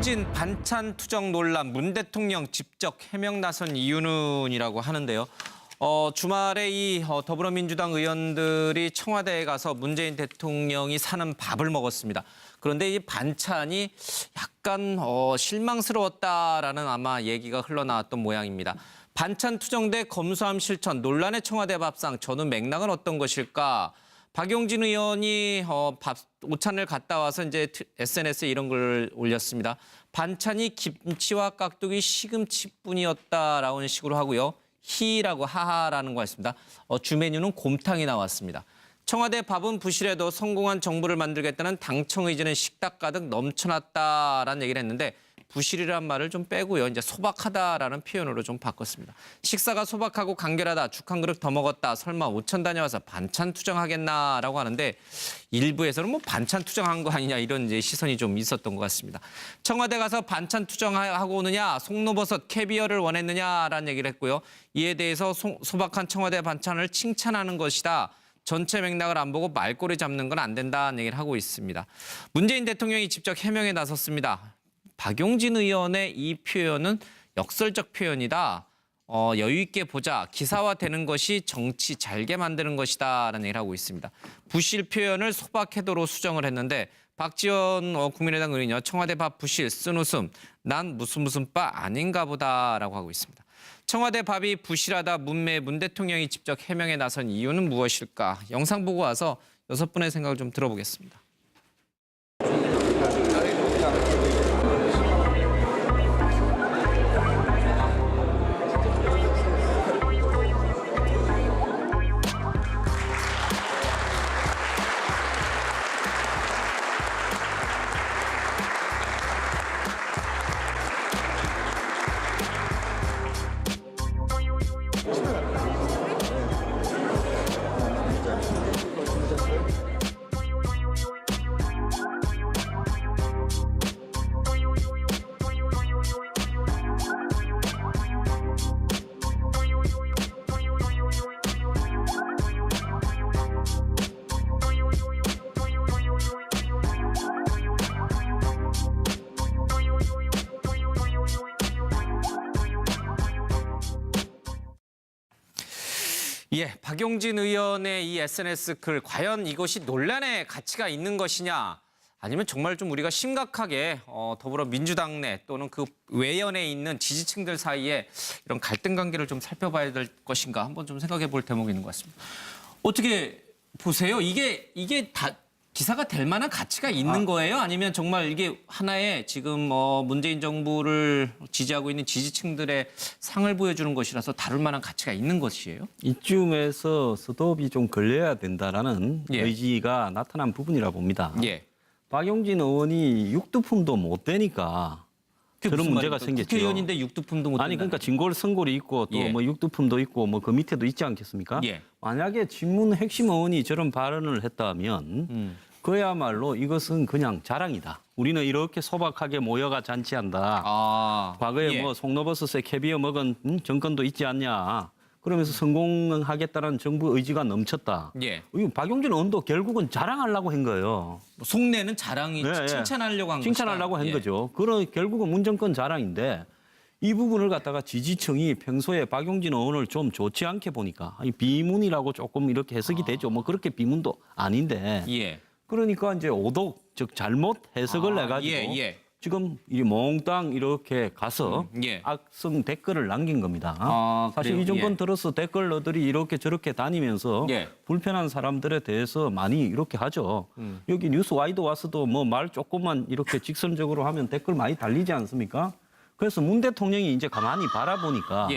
박용진 반찬 투정 논란 문 대통령 직접 해명 나선 이유는이라고 하는데요. 주말에 이 더불어민주당 의원들이 청와대에 가서 문재인 대통령이 사는 밥을 먹었습니다. 그런데 이 반찬이 약간 실망스러웠다라는 아마 얘기가 흘러나왔던 모양입니다. 반찬 투정 대 검수함 실천 논란의 청와대 밥상 저는 맥락은 어떤 것일까? 박용진 의원이 오찬을 갔다 와서 이제 SNS에 이런 걸 올렸습니다. 반찬이 김치와 깍두기 시금치뿐이었다라는 식으로 하고요. 히라고 하하라는 거 했습니다. 주 메뉴는 곰탕이 나왔습니다. 청와대 밥은 부실해도 성공한 정부를 만들겠다는 당청 의지는 식탁 가득 넘쳐났다라는 얘기를 했는데 부실이란 말을 좀 빼고요. 이제 소박하다라는 표현으로 좀 바꿨습니다. 식사가 소박하고 간결하다. 죽 한 그릇 더 먹었다. 설마 오천 다녀와서 반찬 투정하겠나라고 하는데 일부에서는 뭐 반찬 투정한 거 아니냐 이런 이제 시선이 좀 있었던 것 같습니다. 청와대 가서 반찬 투정하고 오느냐, 송로버섯, 캐비어를 원했느냐라는 얘기를 했고요. 이에 대해서 소박한 청와대 반찬을 칭찬하는 것이다. 전체 맥락을 안 보고 말꼬리 잡는 건 안 된다는 얘기를 하고 있습니다. 문재인 대통령이 직접 해명에 나섰습니다. 박용진 의원의 이 표현은 역설적 표현이다. 여유 있게 보자. 기사화되는 것이 정치 잘게 만드는 것이다라는 얘기를 하고 있습니다. 부실 표현을 소박해도로 수정을 했는데 박지원 국민의당 의원이요. 청와대 밥 부실 쓴 웃음. 난 무슨 바 아닌가 보다라고 하고 있습니다. 청와대 밥이 부실하다 문 대통령이 직접 해명에 나선 이유는 무엇일까? 영상 보고 와서 6분의 생각을 좀 들어보겠습니다. 예, 박용진 의원의 이 SNS 글 과연 이것이 논란의 가치가 있는 것이냐 아니면 정말 좀 우리가 심각하게 더불어민주당 내 또는 그 외연에 있는 지지층들 사이에 이런 갈등 관계를 좀 살펴봐야 될 것인가 한번 좀 생각해 볼 대목이 있는 것 같습니다. 어떻게 보세요? 이게 다 기사가 될 만한 가치가 있는 거예요? 아니면 정말 이게 하나의 지금 문재인 정부를 지지하고 있는 지지층들의 상을 보여주는 것이라서 다룰 만한 가치가 있는 것이에요? 이쯤에서 스톱이 좀 걸려야 된다라는 의지가 나타난 부분이라 봅니다. 예. 박용진 의원이 육두품도 못 되니까 그런 문제가 생겼죠. 국회의원인데 육두품도 못 된다. 아니 그러니까 진골 선골이 있고 또 뭐 육두품도 있고 뭐 그 밑에도 있지 않겠습니까? 예. 만약에 친문 핵심 의원이 저런 발언을 했다면 그야말로 이것은 그냥 자랑이다. 우리는 이렇게 소박하게 모여가 잔치한다. 과거에 뭐 송로버섯에 캐비어 먹은 정권도 있지 않냐. 그러면서 성공하겠다는 정부 의지가 넘쳤다. 예. 박용진 의원도 결국은 자랑하려고 한 거예요. 속내는 자랑이 칭찬하려고 한 칭찬하려고 한 거죠. 결국은 문정권 자랑인데 이 부분을 갖다가 지지층이 평소에 박용진 의원을 좀 좋지 않게 보니까 비문이라고 조금 이렇게 해석이 되죠. 뭐 그렇게 비문도 아닌데. 그러니까 이제 오독 즉 잘못 해석을 해가지고 지금 이 몽땅 이렇게 가서 악성 댓글을 남긴 겁니다. 사실 이 정권 들어서 댓글러들이 이렇게 저렇게 다니면서 불편한 사람들에 대해서 많이 이렇게 하죠. 여기 뉴스 와이드 와서도 뭐 말 조금만 이렇게 직선적으로 하면 댓글 많이 달리지 않습니까? 그래서 문 대통령이 이제 가만히 바라보니까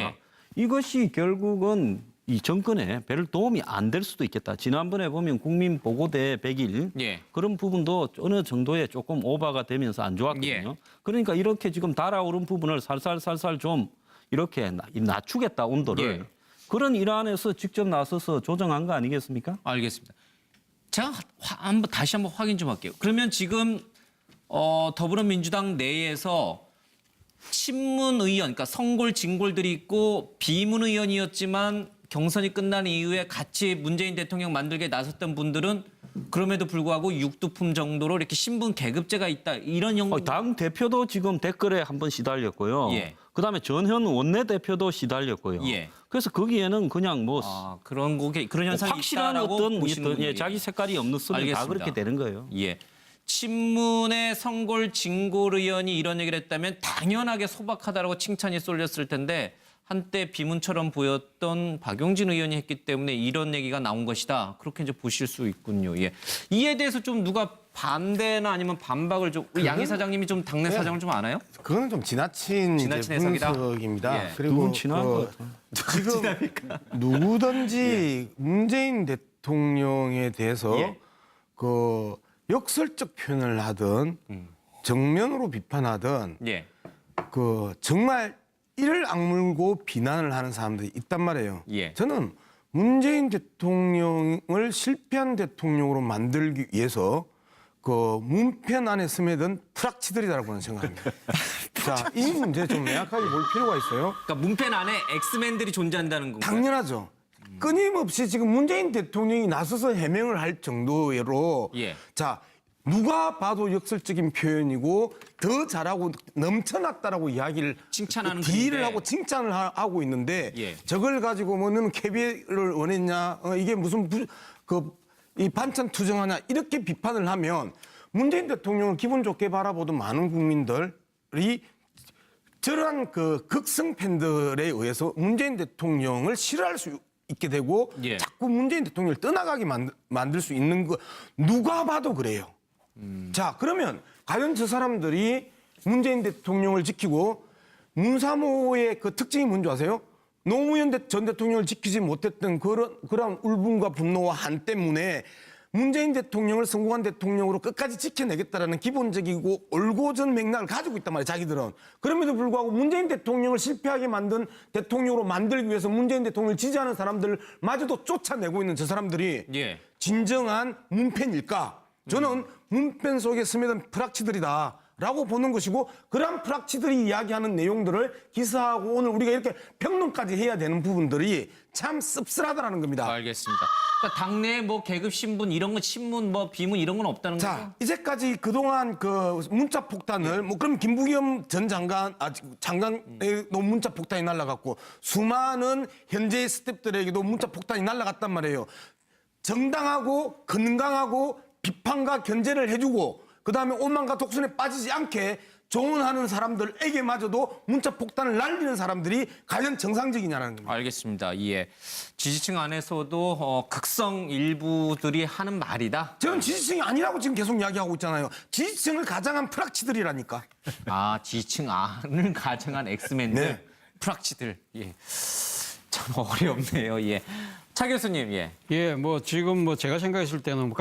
이것이 결국은 이 정권에 별 도움이 안 될 수도 있겠다. 지난번에 보면 국민보고대 100일 그런 부분도 어느 정도에 조금 오버가 되면서 안 좋았거든요. 그러니까 이렇게 지금 달아오른 부분을 살살 좀 이렇게 낮추겠다, 온도를. 그런 일환에서 직접 나서서 조정한 거 아니겠습니까? 알겠습니다. 제가 다시 한번 확인 좀 할게요. 그러면 지금 더불어민주당 내에서 친문 의원, 그러니까 성골, 진골들이 있고 비문 의원이었지만 경선이 끝난 이후에 같이 문재인 대통령 만들게 나섰던 분들은 그럼에도 불구하고 육두품 정도로 이렇게 신분 계급제가 있다 이런 당 대표도 지금 댓글에 한번 시달렸고요. 예. 그다음에 전현 원내대표도 시달렸고요. 예. 그래서 거기에는 그냥 뭐 그런 현상이 확실한 있다라고 어떤 보시는군요. 예. 자기 색깔이 없는 쓰면 다 알겠습니다. 그렇게 되는 거예요. 예. 친문의 성골 진골 의원이 이런 얘기를 했다면 당연하게 소박하다라고 칭찬이 쏠렸을 텐데 한때 비문처럼 보였던 박용진 의원이 했기 때문에 이런 얘기가 나온 것이다. 그렇게 이제 보실 수 있군요. 예. 이에 대해서 좀 누가 반대나 아니면 반박을 좀 양희 사장님이 좀 당내 사정을 좀 아나요? 그거는 좀 지나친 지나친 해석이다? 분석입니다. 예. 그리고 누군 지나간 것 같아요. 지금 누구든지 문재인 대통령에 대해서 예. 그 역설적 표현을 하든 정면으로 비판하든 예. 그 정말 이를 악물고 비난을 하는 사람들이 있단 말이에요. 예. 저는 문재인 대통령을 실패한 대통령으로 만들기 위해서 그 문편 안에 스며든 프락치들이라고 저는 생각합니다. 자, 이 문제 좀 명확하게 볼 필요가 있어요. 그러니까 문펜 안에 엑스맨들이 존재한다는 건가요? 당연하죠. 끊임없이 지금 문재인 대통령이 나서서 해명을 할 정도로 예. 자, 누가 봐도 역설적인 표현이고 더 잘하고 넘쳐났다라고 이야기를 칭찬하는 딜을 글인데. 하고 칭찬을 하고 있는데 예. 저걸 가지고 뭐 너는 KB를 원했냐 이게 무슨 이 반찬 투정하냐 이렇게 비판을 하면 문재인 대통령을 기분 좋게 바라보던 많은 국민들이 저러한 그 극성 팬들에 의해서 문재인 대통령을 싫어할 수 있게 되고 예. 자꾸 문재인 대통령을 떠나가게 만들 수 있는 거 누가 봐도 그래요. 자, 그러면 과연 저 사람들이 문재인 대통령을 지키고 문사모의 그 특징이 뭔지 아세요? 노무현 전 대통령을 지키지 못했던 그런 울분과 분노와 한 때문에 문재인 대통령을 성공한 대통령으로 끝까지 지켜내겠다라는 기본적이고 올곧은 맥락을 가지고 있단 말이에요, 자기들은. 그럼에도 불구하고 문재인 대통령을 실패하게 만든 대통령으로 만들기 위해서 문재인 대통령을 지지하는 사람들마저도 쫓아내고 있는 저 사람들이 예. 진정한 문팬일까? 저는 문팬 속에 스며든 프락치들이다. 라고 보는 것이고 그러한 프락치들이 이야기하는 내용들을 기사하고 오늘 우리가 이렇게 평론까지 해야 되는 부분들이 참 씁쓸하다는 겁니다. 알겠습니다. 그러니까 당내에 뭐 계급 신분 이런 거 친문 뭐 비문 이런 건 없다는 거죠? 자, 이제까지 그동안 그 문자 폭탄을 뭐 그럼 김부겸 전 장관에도 문자 폭탄이 날아갔고 수많은 현재 스태프들에게도 문자 폭탄이 날아갔단 말이에요. 정당하고 건강하고 비판과 견제를 해주고 그다음에 오만과 독선에 빠지지 않게 조언하는 사람들에게마저도 문자 폭탄을 날리는 사람들이 과연 정상적이냐는 겁니다. 알겠습니다. 예. 지지층 안에서도 극성 일부들이 하는 말이다. 저는 지지층이 아니라고 지금 계속 이야기하고 있잖아요. 지지층을 가장한 프락치들이라니까. 지지층 안을 가정한 엑스맨들, 네. 프락치들. 예. 참 어렵네요. 예. 차 교수님, 예. 예, 뭐 지금 뭐 제가 생각했을 때는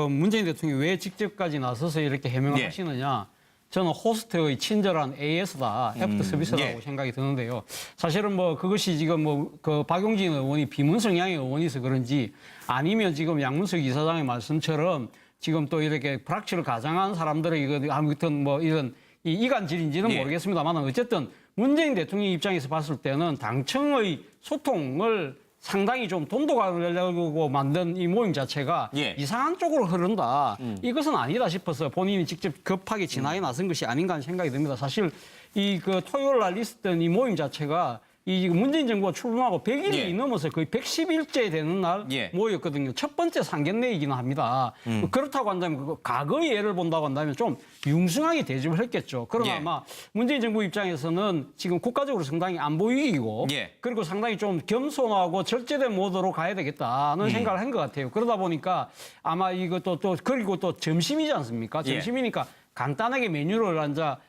문재인 대통령이 왜 직접까지 나서서 이렇게 해명을 예. 하시느냐. 저는 호스트의 친절한 AS다, 애프터 서비스라고 예. 생각이 드는데요. 사실은 뭐 그것이 지금 뭐 그 박용진 의원이 비문 성향의 의원이서 그런지 아니면 지금 양문석 이사장의 말씀처럼 지금 또 이렇게 불확실을 가장한 사람들의 이거 아무튼 뭐 이런 이간질인지는 예. 모르겠습니다만 어쨌든 문재인 대통령 입장에서 봤을 때는 당청의 소통을 상당히 좀 돈독하려고 만든 이 모임 자체가 예. 이상한 쪽으로 흐른다. 이것은 아니다 싶어서 본인이 직접 급하게 진화에 나선 것이 아닌가 하는 생각이 듭니다. 사실 이 그 토요일 날 있었던 이 모임 자체가 이 문재인 정부가 출범하고 100일이 예. 넘어서 거의 110일째 되는 날 예. 모였거든요. 첫 번째 상견례이기는 합니다. 그렇다고 한다면 그 과거의 예를 본다고 한다면 좀 융숭하게 대접을 했겠죠. 그러나 예. 아마 문재인 정부 입장에서는 지금 국가적으로 상당히 안보 위기이고 예. 그리고 상당히 좀 겸손하고 절제된 모드로 가야 되겠다는 생각을 한 것 같아요. 그러다 보니까 아마 이것도 그리고 또 점심이지 않습니까? 예. 점심이니까 간단하게 메뉴를 앉아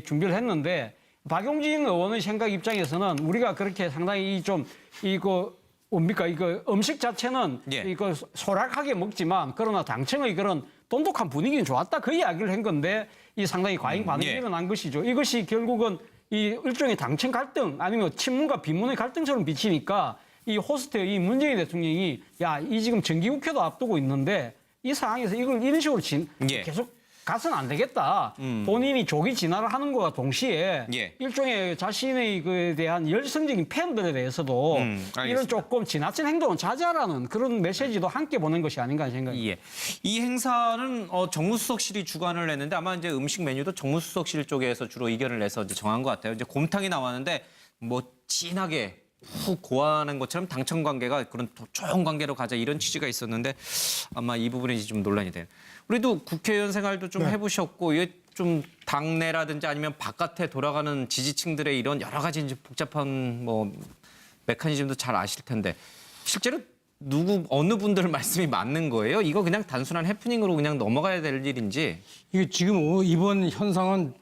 준비를 했는데 박용진 의원의 생각 입장에서는 우리가 그렇게 상당히 이거 음식 자체는 예. 이거 소락하게 먹지만 그러나 당청의 그런 돈독한 분위기는 좋았다 그 이야기를 한 건데 이 상당히 과잉 반응이 예. 일어난 것이죠. 이것이 결국은 이 일종의 당청 갈등 아니면 친문과 비문의 갈등처럼 비치니까 이 호스트의 이 문재인 대통령이 이 지금 정기국회도 앞두고 있는데 이 상황에서 이걸 이런 식으로 예. 계속 가서는 안 되겠다. 본인이 조기 진화를 하는 것과 동시에 예. 일종의 자신의 그에 대한 열성적인 팬들에 대해서도 알겠습니다. 이런 조금 지나친 행동은 자제하라는 그런 메시지도 함께 보낸 것이 아닌가 하는 생각입니다. 예. 이 행사는 정무수석실이 주관을 했는데 아마 이제 음식 메뉴도 정무수석실 쪽에서 주로 의견을 내서 이제 정한 것 같아요. 이제 곰탕이 나왔는데 뭐 진하게 훅 고하는 것처럼 당청 관계가 그런 좋은 관계로 가자 이런 취지가 있었는데 아마 이 부분이 좀 논란이 돼요. 우리도 국회의원 생활도 좀 해보셨고 이게 좀 당내라든지 아니면 바깥에 돌아가는 지지층들의 이런 여러 가지 이제 복잡한 뭐 메커니즘도 잘 아실 텐데 실제로 어느 분들 말씀이 맞는 거예요? 이거 그냥 단순한 해프닝으로 그냥 넘어가야 될 일인지. 이게 지금 이번 현상은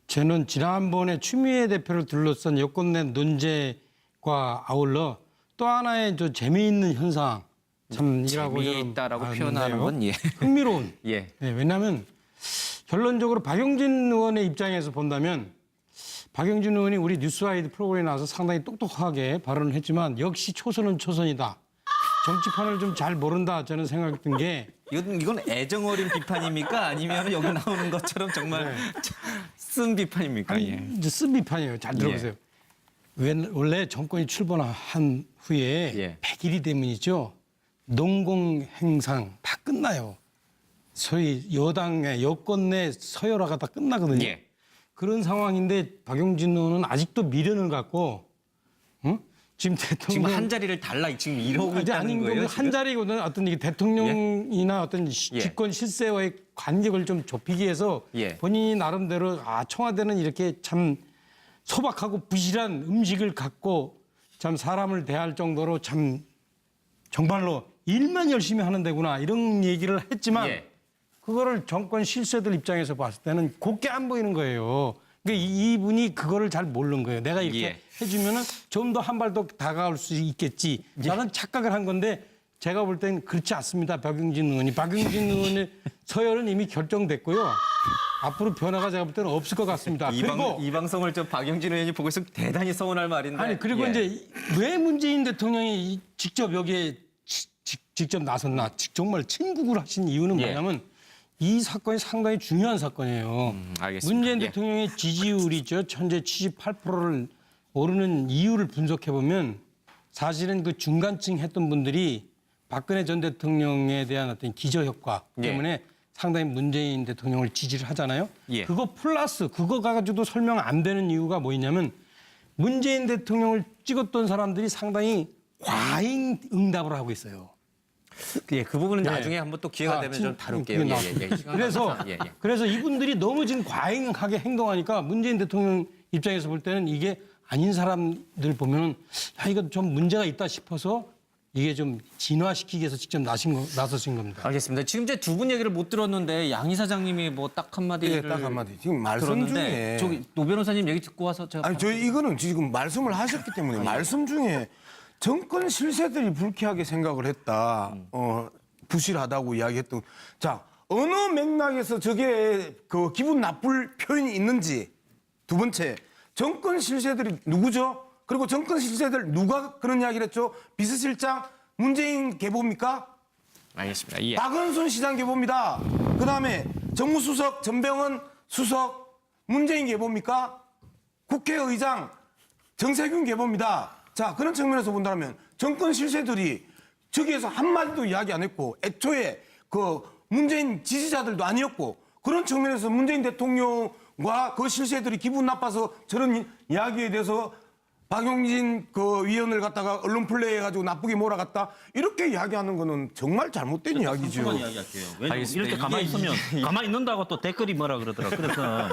저는 지난번에 추미애 대표를 둘러싼 여권 내 논제과 아울러 또 하나의 저 재미있는 현상 참이라고 재미있다라고 표현하는 건 예. 흥미로운. 예. 네, 왜냐하면 결론적으로 박용진 의원의 입장에서 본다면 박용진 의원이 우리 뉴스아이드 프로그램에 나와서 상당히 똑똑하게 발언을 했지만 역시 초선은 초선이다. 정치판을 좀 잘 모른다 저는 생각했던 게 이건 애정 어린 비판입니까? 아니면 여기 나오는 것처럼 정말 쓴 비판입니까? 예. 이제 쓴 비판이에요. 잘 들어보세요. 원래 정권이 출범한 후에 예. 100일이 되면 있죠. 농공 행상 다 끝나요. 소위 여당의 여권 내 서열화가 다 끝나거든요. 예. 그런 상황인데 박용진 의원은 아직도 미련을 갖고 응? 지금 대통령 지금 한 자리를 달라 지금 이러고 있다는 아닌 거예요? 한 지금? 자리거든 어떤 이게 대통령이나 어떤 예. 집권 실세와의 간격을 좀 좁히기 위해서 예. 본인이 나름대로 청와대는 이렇게 참 소박하고 부실한 음식을 갖고 참 사람을 대할 정도로 참 정말로 일만 열심히 하는 데구나 이런 얘기를 했지만 예. 그거를 정권 실세들 입장에서 봤을 때는 곱게 안 보이는 거예요. 그러니까 이분이 그거를 잘 모르는 거예요. 내가 이렇게 예. 해주면은 좀 더 한 발 더 다가올 수 있겠지. 나는 착각을 한 건데 제가 볼 땐 그렇지 않습니다. 박용진 의원이. 박용진 의원의 서열은 이미 결정됐고요. 앞으로 변화가 제가 볼 때는 없을 것 같습니다. 이 방송을 저 박영진 의원이 보고 있으면 대단히 서운할 말인데. 아니 그리고 예. 이제 왜 문재인 대통령이 직접 여기에 직접 나섰나 정말 친국을 하신 이유는 예. 뭐냐면 이 사건이 상당히 중요한 사건이에요. 알겠습니다. 문재인 예. 대통령의 지지율이 현재 78%를 오르는 이유를 분석해 보면 사실은 그 중간층 했던 분들이 박근혜 전 대통령에 대한 어떤 기저효과 때문에 상당히 문재인 대통령을 지지를 하잖아요. 예. 그거 플러스 그거 가지고도 설명 안 되는 이유가 뭐냐면 문재인 대통령을 찍었던 사람들이 상당히 과잉 응답을 하고 있어요. 예, 그 부분은 네. 나중에 한번 또 기회가 되면 좀 다룰게요. 그게 그래서 이분들이 너무 지금 과잉하게 행동하니까 문재인 대통령 입장에서 볼 때는 이게 아닌 사람들 보면은 야 이거 좀 문제가 있다 싶어서 이게 좀 진화시키기 위해서 직접 나서신 겁니다. 알겠습니다. 지금 이제 두 분 얘기를 못 들었는데 양 이사장님이 뭐 딱 한마디를 예, 딱 한마디. 지금 말씀 들었는데 중에 저기 노 변호사님 얘기 듣고 와서 제가 아니 저 이거는 지금 말씀을 하셨기 때문에 말씀 중에 정권 실세들이 불쾌하게 생각을 했다. 부실하다고 이야기했던. 자 어느 맥락에서 저게 그 기분 나쁠 표현이 있는지. 두 번째 정권 실세들이 누구죠? 그리고 정권 실세들 누가 그런 이야기를 했죠? 비서실장 문재인 계보입니까? 알겠습니다. 예. 박은순 시장 계보입니다. 그다음에 정무수석 전병헌 수석 문재인 계보입니까? 국회의장 정세균 계보입니다. 자 그런 측면에서 본다면 정권 실세들이 저기에서 한마디도 이야기 안 했고 애초에 그 문재인 지지자들도 아니었고 그런 측면에서 문재인 대통령과 그 실세들이 기분 나빠서 저런 이야기에 대해서 박용진 그 위원을 갖다가 언론 플레이해가지고 나쁘게 몰아갔다 이렇게 이야기하는 거는 정말 잘못된 이야기죠. 이야기할게요. 왜냐면 알겠습니다. 이렇게 가만히 있으면 가만히 있는다고 또 댓글이 뭐라 그러더라. 그래서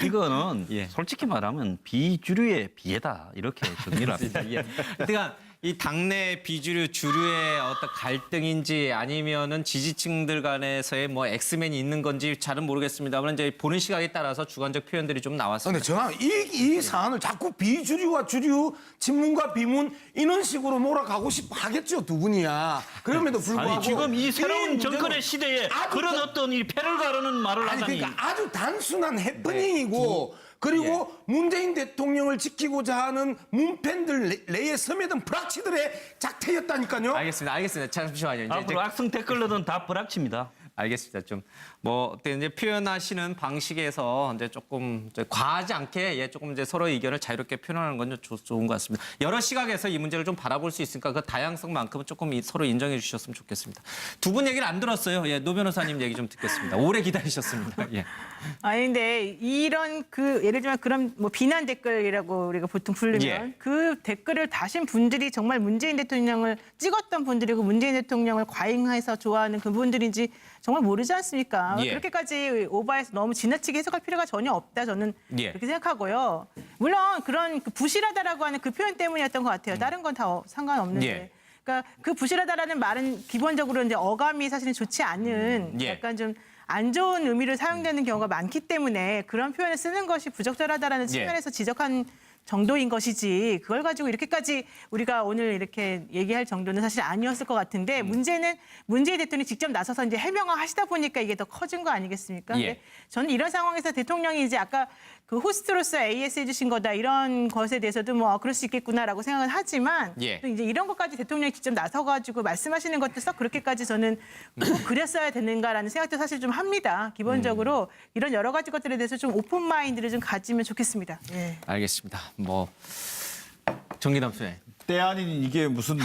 이거는 예. 솔직히 말하면 비주류의 비애다 이렇게 정리를 합니다. 예. 그러니까 이 당내 비주류 주류의 어떤 갈등인지 아니면은 지지층들 간에서의 뭐 엑스맨이 있는 건지 잘은 모르겠습니다만 이제 보는 시각에 따라서 주관적 표현들이 좀 나왔습니다. 근데 정확히 이 사안을 자꾸 비주류와 주류, 친문과 비문 이런 식으로 몰아가고 싶어 하겠죠 두 분이야. 그럼에도 불구하고 아니 지금 이 새로운 문제는 정권의 시대에 아주 그런 어떤 이 패를 가르는 말을 아니 하다니. 그러니까 아주 단순한 해프닝이고 그리고 문재인 대통령을 지키고자 하는 문팬들 내에 스며든 불확치들의 작태였다니까요. 알겠습니다. 잠시만요. 이제 앞으로 악성 댓글러는 다 불합치입니다. 알겠습니다. 좀 뭐 이제 표현하시는 방식에서 이제 조금 이제 과하지 않게 조금 이제 서로의 의견을 자유롭게 표현하는 건 좀 좋은 것 같습니다. 여러 시각에서 이 문제를 좀 바라볼 수 있으니까 그 다양성만큼은 조금 서로 인정해 주셨으면 좋겠습니다. 두 분 얘기를 안 들었어요. 노 변호사님 얘기 좀 듣겠습니다. 오래 기다리셨습니다. 예. 아니 근데 이런 예를 들면 그런 뭐 비난 댓글이라고 우리가 보통 부르면 예. 그 댓글을 다신 분들이 정말 문재인 대통령을 찍었던 분들이고 문재인 대통령을 과잉해서 좋아하는 그분들인지 정말 모르지 않습니까? 예. 그렇게까지 오버해서 너무 지나치게 해석할 필요가 전혀 없다 저는 예. 그렇게 생각하고요. 물론 그런 부실하다라고 하는 그 표현 때문이었던 것 같아요. 다른 건 다 상관없는데. 예. 그러니까 그 부실하다라는 말은 기본적으로 이제 어감이 사실은 좋지 않은 예. 약간 좀 안 좋은 의미로 사용되는 경우가 많기 때문에 그런 표현을 쓰는 것이 부적절하다라는 측면에서 지적한 정도인 것이지 그걸 가지고 이렇게까지 우리가 오늘 이렇게 얘기할 정도는 사실 아니었을 것 같은데 문제는 문재인 대통령이 직접 나서서 이제 해명을 하시다 보니까 이게 더 커진 거 아니겠습니까? 예. 근데 저는 이런 상황에서 대통령이 이제 아까 그 호스트로서 AS 해주신 거다 이런 것에 대해서도 뭐 그럴 수 있겠구나라고 생각은 하지만 예. 또 이제 이런 것까지 대통령이 직접 나서가지고 말씀하시는 것도 썩 그렇게까지 저는 꼭 그랬어야 되는가라는 생각도 사실 좀 합니다. 기본적으로 이런 여러 가지 것들에 대해서 좀 오픈 마인드를 좀 가지면 좋겠습니다. 예. 알겠습니다. 뭐 정기남 소장. 때 아닌 이게 무슨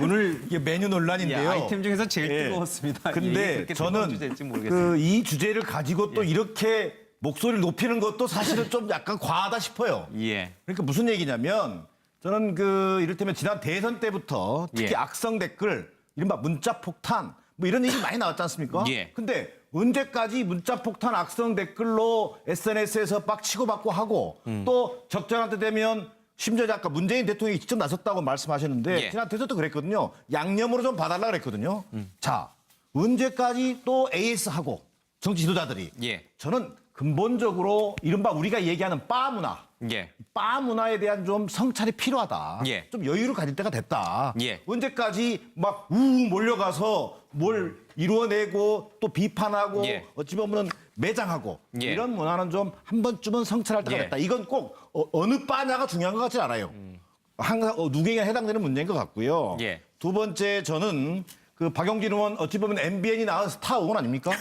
오늘 이게 메뉴 논란인데요. 아이템 중에서 제일 예. 뜨거웠습니다. 이게 근데 그렇게 저는 뜨거운 주제일지 모르겠습니다. 그 이 주제를 가지고 또 이렇게 목소리를 높이는 것도 사실은 좀 약간 과하다 싶어요. 예. 그러니까 무슨 얘기냐면 저는 그 이를테면 지난 대선 때부터 특히 예. 악성 댓글, 이른바 문자 폭탄 뭐 이런 얘기 많이 나왔지 않습니까? 예. 근데 언제까지 문자 폭탄 악성 댓글로 SNS에서 막 치고받고 하고 또 적절한 때 되면 심지어 아까 문재인 대통령이 직접 나섰다고 말씀하셨는데 예. 지난 대선도 그랬거든요. 양념으로 좀 봐달라 그랬거든요. 자, 언제까지 또 AS하고 정치 지도자들이 예. 저는 근본적으로 이른바 우리가 얘기하는 바 문화, 예. 바 문화에 대한 좀 성찰이 필요하다. 예. 좀 여유를 가질 때가 됐다. 예. 언제까지 막 우우 몰려가서 뭘 이루어내고 또 비판하고 예. 어찌 보면 매장하고 예. 이런 문화는 좀 한 번쯤은 성찰할 때가 예. 됐다. 이건 꼭 어느 바냐가 중요한 것 같지 않아요. 항상 누구에게 해당되는 문제인 것 같고요. 예. 두 번째 저는 그 박용진 의원 어찌 보면 MBN이 낳은 스타 의원 아닙니까?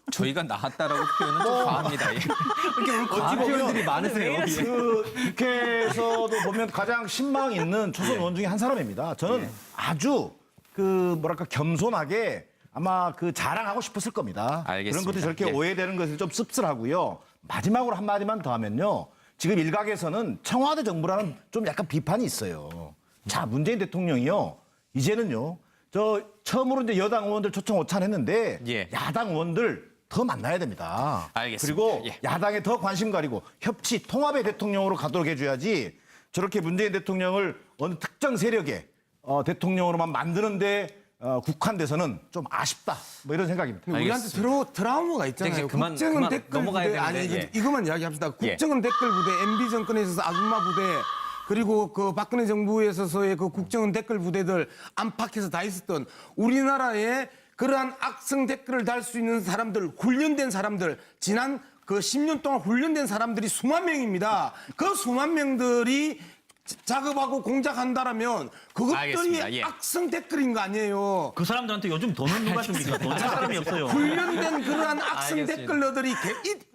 저희가 나왔다라고 표현은 좀 과합니다. 예. 이렇게 오늘 과한 보면 표현들이 많으세요. 예. 그 국회에서도 보면 가장 신망 있는 초선 의원 중에 한 사람입니다. 저는 아주 그 뭐랄까 겸손하게 아마 그 자랑하고 싶었을 겁니다. 알겠습니다. 그런 것들이 저렇게 예. 오해되는 것이 좀 씁쓸하고요. 마지막으로 한 마디만 더 하면요. 지금 일각에서는 청와대 정부라는 좀 약간 비판이 있어요. 자, 문재인 대통령이요. 이제는요. 저 처음으로 이제 여당 의원들 초청 오찬했는데 예. 야당 의원들 더 만나야 됩니다. 알겠습니다. 그리고 예. 야당에 더 관심 가리고 협치, 통합의 대통령으로 가도록 해줘야지 저렇게 문재인 대통령을 어느 특정 세력의 대통령으로만 만드는데 국한돼서는 좀 아쉽다. 뭐 이런 생각입니다. 우리한테 트라우마가 있잖아요. 이제 그만 넘어가야 되는데, 아니 예. 이것만 이야기합시다. 예. 국정원 댓글 부대, MB 정권에 있어서 아줌마 부대, 그리고 그 박근혜 정부에 있어서의 그 국정원 댓글 부대들 안팎에서 다 있었던 우리나라에 그러한 악성 댓글을 달 수 있는 사람들, 훈련된 사람들, 지난 그 10년 동안 훈련된 사람들이 수만 명입니다. 그 수만 명들이 작업하고 공작한다라면 그것들이 알겠습니다. 예. 악성 댓글인 거 아니에요. 그 사람들한테 요즘 돈은 누가 줍니까? 돈 줄 사람이 없어요. 훈련된 그러한 악성 알겠습니다. 댓글러들이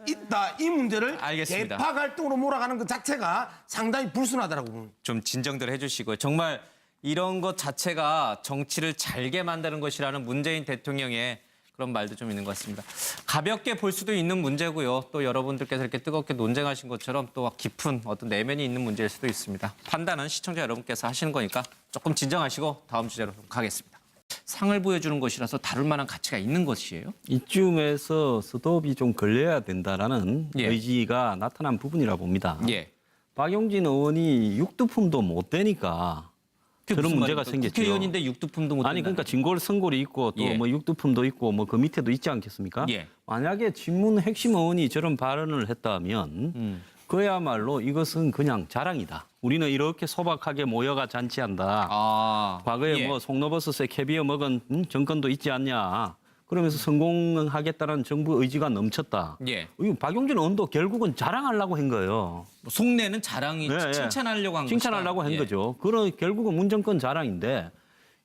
있다. 이 문제를 알겠습니다. 개파 갈등으로 몰아가는 것 자체가 상당히 불순하다라고 봅니다. 좀 진정들 해주시고요. 정말 이런 것 자체가 정치를 잘게 만드는 것이라는 문재인 대통령의 그런 말도 좀 있는 것 같습니다. 가볍게 볼 수도 있는 문제고요. 또 여러분들께서 이렇게 뜨겁게 논쟁하신 것처럼 또 깊은 어떤 내면이 있는 문제일 수도 있습니다. 판단은 시청자 여러분께서 하시는 거니까 조금 진정하시고 다음 주제로 가겠습니다. 상을 보여주는 것이라서 다룰 만한 가치가 있는 것이에요? 이쯤에서 스톱이 좀 걸려야 된다라는 예. 의지가 나타난 부분이라 봅니다. 예. 박용진 의원이 육두품도 못 되니까 그게 그런 무슨 문제가 말입니까? 생겼죠. 국회의원인데 육두품도 못 아니 된다는 그러니까 진골 선골이 있고 또 예. 뭐 육두품도 있고 뭐 그 밑에도 있지 않겠습니까? 예. 만약에 친문 핵심 의원이 저런 발언을 했다면 그야말로 이것은 그냥 자랑이다. 우리는 이렇게 소박하게 모여가 잔치한다. 아, 과거에 예. 뭐 송로버섯에 캐비어 먹은 정권도 있지 않냐. 그러면서 성공하겠다는 정부 의지가 넘쳤다. 예. 이 박용진 의원도 결국은 자랑하려고 한 거예요. 뭐 속내는 자랑이 네, 예. 칭찬하려고 한 칭찬하려고 것이다. 한 예. 거죠. 결국은 문정권 자랑인데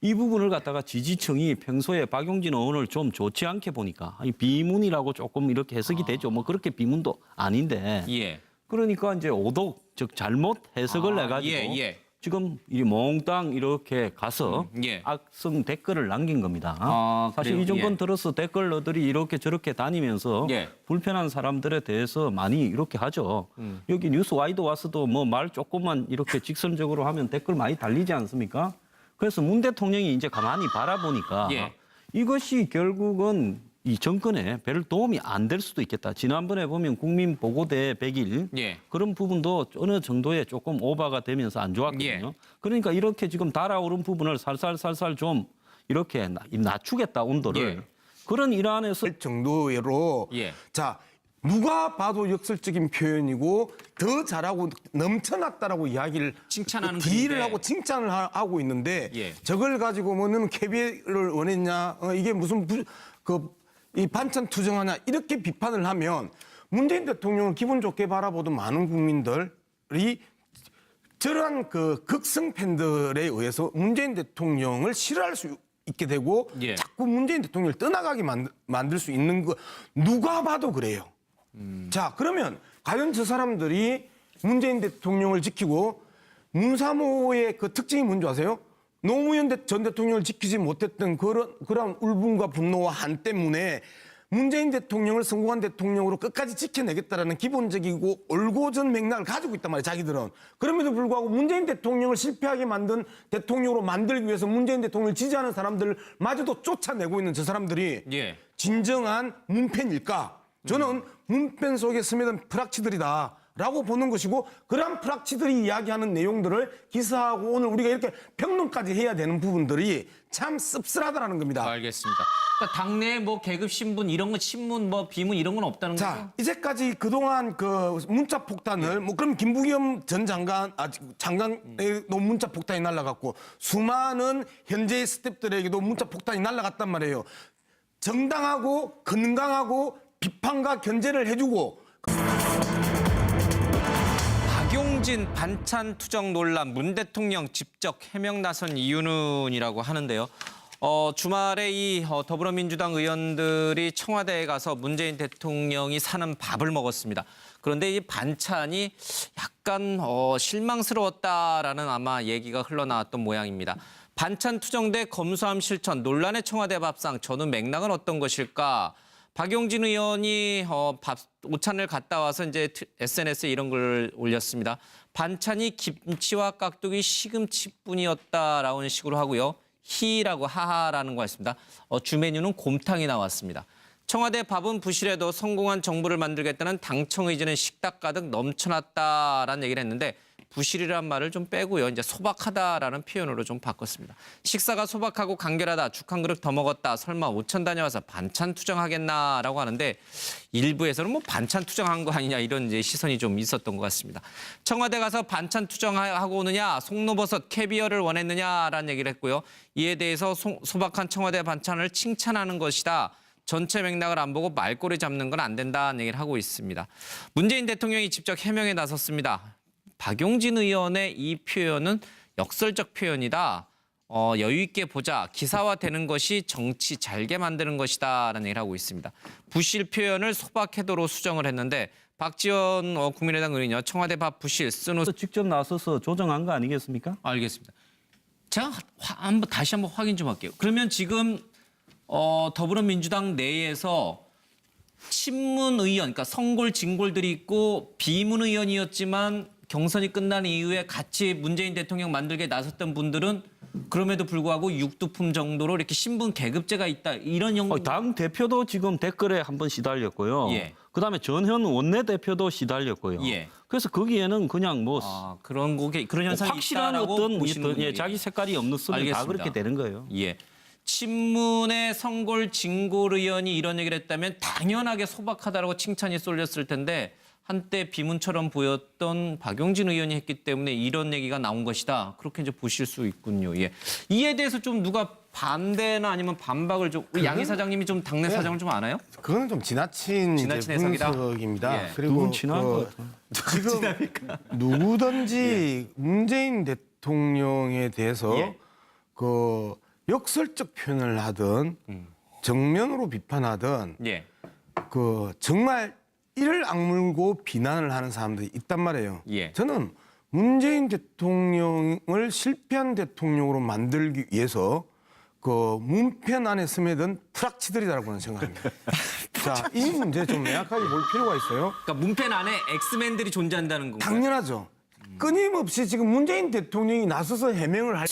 이 부분을 갖다가 지지층이 평소에 박용진 의원을 좀 좋지 않게 보니까 아니, 비문이라고 조금 이렇게 해석이 되죠. 뭐 그렇게 비문도 아닌데. 예. 그러니까 이제 오독 즉 잘못 해석을 해가지고 예. 지금 이 몽땅 이렇게 가서 예. 악성 댓글을 남긴 겁니다. 사실 그래요? 이 정권 예. 들어서 댓글러들이 이렇게 저렇게 다니면서 예. 불편한 사람들에 대해서 많이 이렇게 하죠. 여기 뉴스 와이드 와서도 뭐 말 조금만 이렇게 직선적으로 하면 댓글 많이 달리지 않습니까? 그래서 문 대통령이 이제 가만히 바라보니까 예. 이것이 결국은 이 정권에 별 도움이 안 될 수도 있겠다. 지난번에 보면 국민보고대 100일 예. 그런 부분도 어느 정도에 조금 오버가 되면서 안 좋았거든요. 예. 그러니까 이렇게 지금 달아오른 부분을 살살살살 좀 이렇게 낮추겠다 온도를. 예. 그런 일환에서 할 정도로 예. 자 누가 봐도 역설적인 표현이고 더 잘하고 넘쳐났다라고 이야기를 칭찬하는 딜을 글인데. 하고 칭찬을 하고 있는데 예. 저걸 가지고 뭐 너는 KB를 원했냐 이게 무슨 이 반찬 투정하냐 이렇게 비판을 하면 문재인 대통령을 기분 좋게 바라보던 많은 국민들이 저러한 그 극성 팬들에 의해서 문재인 대통령을 싫어할 수 있게 되고 예. 자꾸 문재인 대통령을 떠나가게 만들 수 있는 거 누가 봐도 그래요. 자 그러면 과연 저 사람들이 문재인 대통령을 지키고 문사모의 그 특징이 뭔지 아세요? 노무현 전 대통령을 지키지 못했던 그런 울분과 분노와 한 때문에 문재인 대통령을 성공한 대통령으로 끝까지 지켜내겠다라는 기본적이고 올곧은 맥락을 가지고 있단 말이에요, 자기들은. 그럼에도 불구하고 문재인 대통령을 실패하게 만든 대통령으로 만들기 위해서 문재인 대통령을 지지하는 사람들마저도 쫓아내고 있는 저 사람들이 예. 진정한 문팬일까? 저는 문팬 속에 스며든 프락치들이다. 라고 보는 것이고 그러한 프락치들이 이야기하는 내용들을 기사하고 오늘 우리가 이렇게 평론까지 해야 되는 부분들이 참 씁쓸하다라는 겁니다. 알겠습니다. 그러니까 당내에 뭐 계급 신분 이런 거 신문 뭐 비문 이런 건 없다는 거죠? 자, 이제까지 그동안 그 문자 폭탄을 뭐 그럼 김부겸 전 장관에도 문자 폭탄이 날아갔고 수많은 현재 스태프들에게도 문자 폭탄이 날아갔단 말이에요. 정당하고 건강하고 비판과 견제를 해주고 박용진 반찬 투정 논란 문 대통령 직접 해명 나선 이유는이라고 하는데요. 주말에 이 더불어민주당 의원들이 청와대에 가서 문재인 대통령이 사는 밥을 먹었습니다. 그런데 이 반찬이 약간 실망스러웠다라는 아마 얘기가 흘러나왔던 모양입니다. 반찬 투정 대 검수함 실천 논란의 청와대 밥상 저는 맥락은 어떤 것일까? 박용진 의원이 오찬을 갔다 와서 이제 SNS에 이런 걸 올렸습니다. 반찬이 김치와 깍두기 시금치뿐이었다라는 식으로 하고요. 히라고 하하라는 거 했습니다. 주 메뉴는 곰탕이 나왔습니다. 청와대 밥은 부실해도 성공한 정부를 만들겠다는 당청 의지는 식탁 가득 넘쳐났다라는 얘기를 했는데 부실이란 말을 좀 빼고요. 이제 소박하다라는 표현으로 좀 바꿨습니다. 식사가 소박하고 간결하다. 죽 한 그릇 더 먹었다. 설마 오천 다녀와서 반찬 투정하겠나라고 하는데 일부에서는 뭐 반찬 투정한 거 아니냐 이런 이제 시선이 좀 있었던 것 같습니다. 청와대 가서 반찬 투정하고 오느냐, 송로버섯, 캐비어를 원했느냐라는 얘기를 했고요. 이에 대해서 소박한 청와대 반찬을 칭찬하는 것이다. 전체 맥락을 안 보고 말꼬리 잡는 건 안 된다는 얘기를 하고 있습니다. 문재인 대통령이 직접 해명에 나섰습니다. 박용진 의원의 이 표현은 역설적 표현이다. 여유 있게 보자. 기사화되는 것이 정치 잘게 만드는 것이다라는 얘기를 하고 있습니다. 부실 표현을 소박해도로 수정을 했는데 박지원 국민의당 의원이요. 청와대 밥 부실 쓴 옷. 직접 나서서 조정한 거 아니겠습니까? 알겠습니다. 제가 다시 한번 확인 좀 할게요. 그러면 지금 더불어민주당 내에서 친문 의원, 그러니까 성골, 진골들이 있고 비문 의원이었지만 경선이 끝난 이후에 같이 문재인 대통령 만들게 나섰던 분들은 그럼에도 불구하고 육두품 정도로 이렇게 신분 계급제가 있다. 이런 당 대표도 지금 댓글에 한번 시달렸고요. 예. 그다음에 전현 원내대표도 시달렸고요. 예. 그래서 거기에는 그냥 뭐 그런 현상이 확실한 있다라고 어떤 보시는 자기 색깔이 없으면 다 알겠습니다. 그렇게 되는 거예요. 예. 친문의 성골, 진골 의원이 이런 얘기를 했다면 당연하게 소박하다라고 칭찬이 쏠렸을 텐데 한때 비문처럼 보였던 박용진 의원이 했기 때문에 이런 얘기가 나온 것이다. 그렇게 이제 보실 수 있군요. 예. 이에 대해서 좀 누가 반대나 아니면 반박을 좀 양 이사장님이 좀 당내 사정을 좀 아나요? 그거는 좀 지나친 지나친 이제 해석이다? 분석입니다. 예. 그리고 누군 친한 것 같아요. 지금 누구든지 문재인 대통령에 대해서 예. 그 역설적 표현을 하든 정면으로 비판하든 예. 그 정말 이를 악물고 비난을 하는 사람들이 있단 말이에요. 예. 저는 문재인 대통령을 실패한 대통령으로 만들기 위해서 그 문편 안에 스며든 프락치들이라고는 생각합니다. 자, 이 문제 좀 명확하게 볼 필요가 있어요. 그러니까 문펜 안에 엑스맨들이 존재한다는 건가요? 당연하죠. 끊임없이 지금 문재인 대통령이 나서서 해명을 할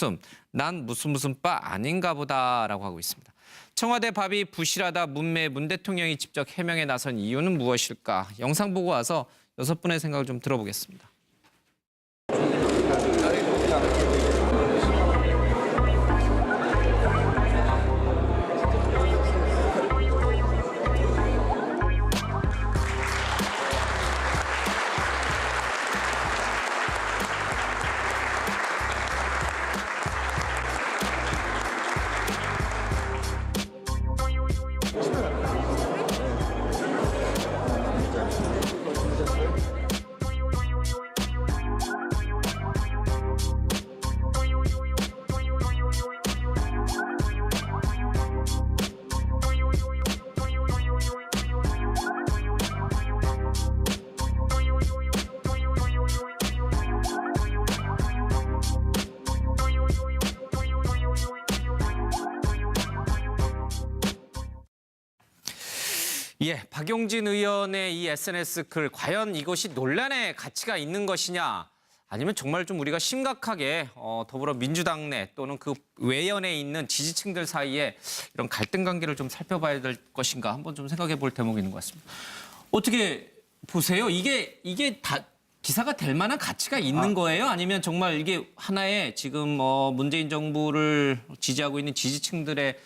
난 무슨 빠 아닌가 보다라고 하고 있습니다. 청와대 밥이 부실하다 문매 문 대통령이 직접 해명에 나선 이유는 무엇일까? 영상 보고 와서 6분의 생각을 좀 들어보겠습니다. 예, 박용진 의원의 이 SNS 글 과연 이것이 논란의 가치가 있는 것이냐 아니면 정말 좀 우리가 심각하게 더불어민주당 내 또는 그 외연에 있는 지지층들 사이에 이런 갈등 관계를 좀 살펴봐야 될 것인가 한번 좀 생각해 볼 대목이 있는 것 같습니다. 어떻게 보세요? 이게 다 기사가 될 만한 가치가 있는 거예요? 아니면 정말 이게 하나의 지금 문재인 정부를 지지하고 있는 지지층들의